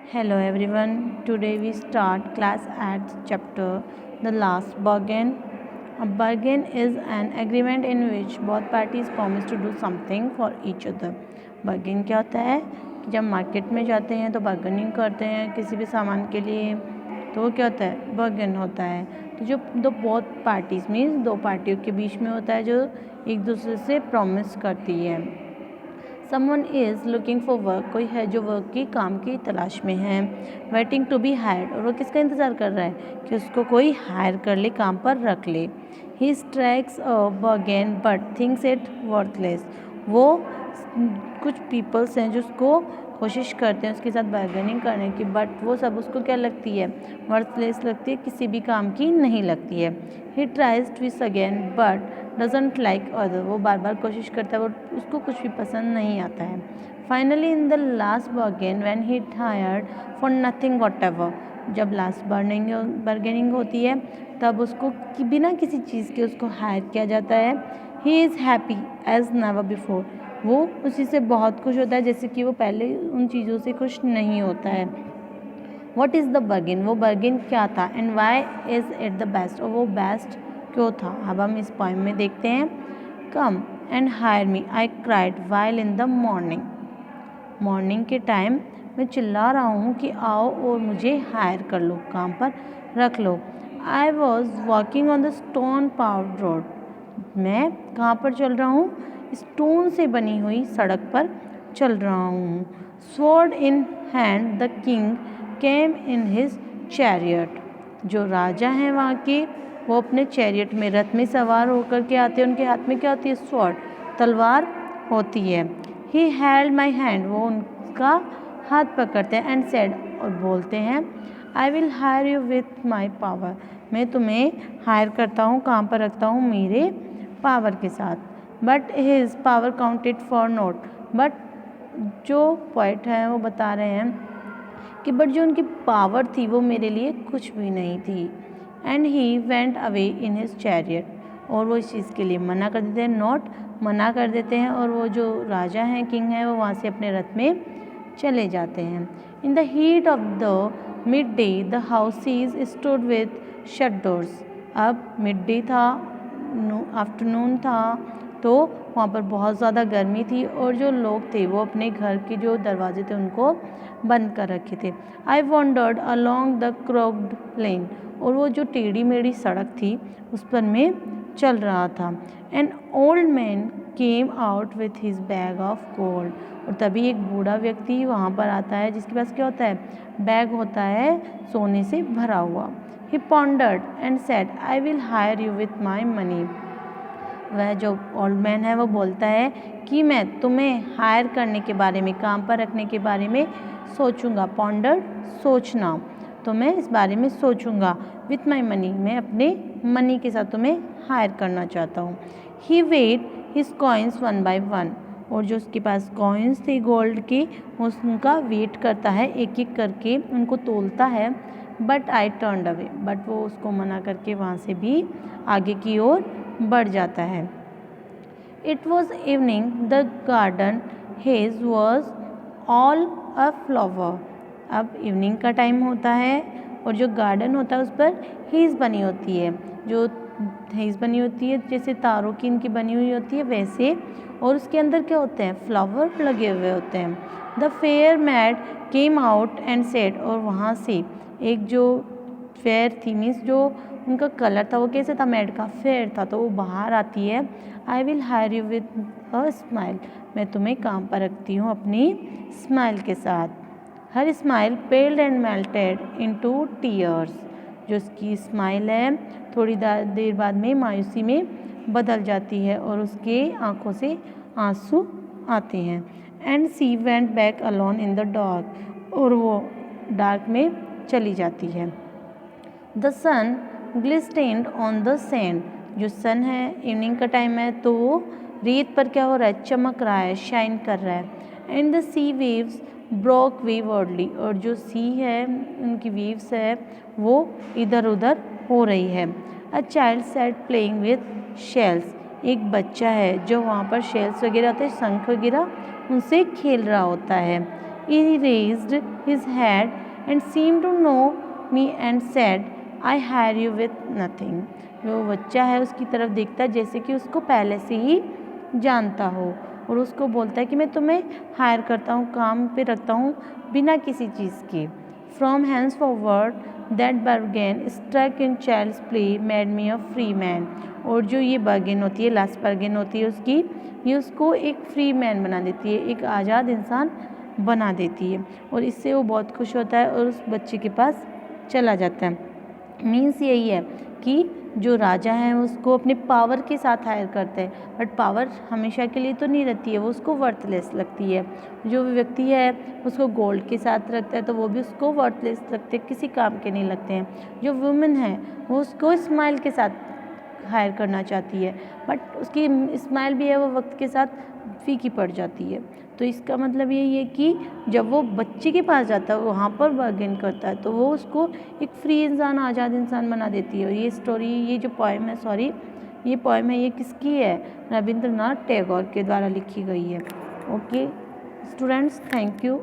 Hello everyone. Today we start class at chapter The Last Bargain. A bargain is an agreement in which both parties promise to do something for each other. Bargain क्या होता है कि जब market में जाते हैं तो bargaining करते हैं किसी भी सामान के लिए, तो वो क्या होता है, बार्गेन होता है। तो जो दो बोथ पार्टीज मीन्स दो पार्टियों के बीच में होता है जो एक दूसरे से प्रॉमिस करती है। Someone is looking for work, कोई है जो वर्क की काम की तलाश में है। वेटिंग टू बी हायर्ड, और वो किसका इंतज़ार कर रहा है कि उसको कोई हायर कर ले, काम पर रख ले। He strikes a bargain but thinks it worthless, वो कुछ पीपल्स हैं जो उसको कोशिश करते हैं उसके साथ बार्गेनिंग करने की, बट वो सब उसको क्या लगती है, वर्थलेस लगती है, किसी भी काम की नहीं लगती है। He tries twice again but doesn't like other, वो बार बार कोशिश करता है, वो उसको कुछ भी पसंद नहीं आता है। Finally in the last bargain when he hired for nothing what ever, जब लास्ट बार्गेनिंग होती है तब उसको बिना किसी चीज़ के उसको हायर किया जाता है। He is happy as never before, वो उसी से बहुत खुश होता है जैसे कि वो पहले उन चीज़ों से खुश नहीं होता है। वॉट इज़ द बार्गेन, वो बार्गेन क्या था, and why is it the best, और वो बेस्ट क्यों था। अब हम इस पोएम में देखते हैं। Come and hire me I cried while in the morning, morning के टाइम मैं चिल्ला रहा हूँ कि आओ और मुझे हायर कर लो, काम पर रख लो। I was walking on the stone paved road, मैं कहाँ पर चल रहा हूँ, स्टोन से बनी हुई सड़क पर चल रहा हूँ। Sword in hand the king came in his chariot, जो राजा हैं वहाँ के वो अपने चैरियट में, रथ में सवार होकर के आते हैं। उनके हाथ में क्या होती है, स्वॉर्ड, तलवार होती है। ही हेल्ड माई हैंड, वो उनका हाथ पकड़ते हैं। एंड सेड, और बोलते हैं, आई will hire you with my power, मैं तुम्हें हायर करता हूँ, काम पर रखता हूँ मेरे पावर के साथ। But his power counted for note, but जो पोइट हैं वो बता रहे हैं कि बट जो उनकी पावर थी वो मेरे लिए कुछ भी नहीं थी। And he went away in his chariot, और वो इस चीज़ के लिए मना कर देते हैं, नॉट मना कर देते हैं, और वो जो राजा हैं, किंग हैं, वो वहाँ से अपने रथ में चले जाते हैं। In the heat of the mid day the houses stood with shut doors, अब मिड डे था, आफ्टरनून था, तो वहाँ पर बहुत ज़्यादा गर्मी थी और जो लोग थे वो अपने घर के जो दरवाजे थे उनको बंद कर रखे थे। आई वॉन्डर्ड अलॉन्ग द क्रोक्ड लेन, और वो जो टेढ़ी मेढ़ी सड़क थी उस पर मैं चल रहा था। An old man came out with his bag of gold, और तभी एक बूढ़ा व्यक्ति वहाँ पर आता है जिसके पास क्या होता है, बैग होता है सोने से भरा हुआ। He pondered and said, I will hire you with my money, वह जो ओल्ड मैन है वो बोलता है कि मैं तुम्हें हायर करने के बारे में, काम पर रखने के बारे में सोचूंगा। पॉन्डर सोचना, तो मैं इस बारे में सोचूंगा। विथ माई मनी, मैं अपने मनी के साथ तुम्हें हायर करना चाहता हूँ। He weighed his coins one by one, और जो उसके पास कॉइन्स थे गोल्ड के उनका वेट करता है, एक एक करके उनको तोलता है। But I turned away, but वो उसको मना करके वहाँ से भी आगे की ओर बढ़ जाता है। It was evening the garden hedge was all a flower, अब इवनिंग का टाइम होता है और जो गार्डन होता है उस पर हेज बनी होती है, जो हेज बनी होती है जैसे तारों की इनकी बनी हुई होती है वैसे, और उसके अंदर क्या होते हैं, फ्लावर लगे हुए होते हैं। The fair mad came out and said, और वहाँ से एक जो फेयर थी मीन्स जो उनका कलर था वो कैसे था, मैड का, फेयर था, तो वो बाहर आती है। आई will hire you with a smile, मैं तुम्हें काम पर रखती हूँ अपनी स्माइल के साथ। Her smile पेल्ड and melted into tears, जो उसकी स्माइल है थोड़ी देर बाद में मायूसी में बदल जाती है और उसके आँखों से आंसू आते हैं। And she went back alone in the dark, और वो डार्क में चली जाती है। The sun glistened on the sand, जो सन है इवनिंग का टाइम है तो वो रेत पर क्या हो रहा है, चमक रहा है, शाइन कर रहा है। And the sea waves broke waywardly, और जो सी है उनकी वेव्स है वो इधर उधर हो रही है। A child set playing with shells, एक बच्चा है जो वहाँ पर शेल्स वगैरह होते हैं, शंख वगैरह, उनसे खेल रहा होता है। He raised his head and seemed to know me and said, I hire you with nothing. जो बच्चा है उसकी तरफ देखता है जैसे कि उसको पहले से ही जानता हो और उसको बोलता है कि मैं तुम्हें हायर करता हूँ, काम पे रखता हूँ बिना किसी चीज़ के. From henceforward that bargain struck in child's play made me a free man. और जो ये bargain होती है, लास्ट bargain होती है उसकी, ये उसको एक फ्री मैन बना देती है, एक आज़ाद इंसान बना देती है और इससे वो बहुत खुश होता है और उस बच्चे के पास चला जाता है. मीन्स यही है कि जो राजा है उसको अपने पावर के साथ हायर करते हैं, बट पावर हमेशा के लिए तो नहीं रहती है, वो उसको वर्थलेस लगती है. जो व्यक्ति है उसको गोल्ड के साथ रखता है तो वो भी उसको वर्थलेस लगते हैं, किसी काम के नहीं लगते हैं. जो वुमेन है वो उसको स्माइल के साथ हायर करना चाहती है, बट उसकी स्माइल भी है वो वक्त के साथ फीकी पड़ जाती है. तो इसका मतलब यही है कि जब वो बच्चे के पास जाता है वहाँ पर बार्गेन करता है तो वो उसको एक फ्री इंसान, आज़ाद इंसान बना देती है. और ये स्टोरी, ये जो पोएम है, ये पोएम है, ये किसकी है? रविंद्रनाथ टैगोर के द्वारा लिखी गई है. Okay students, thank you.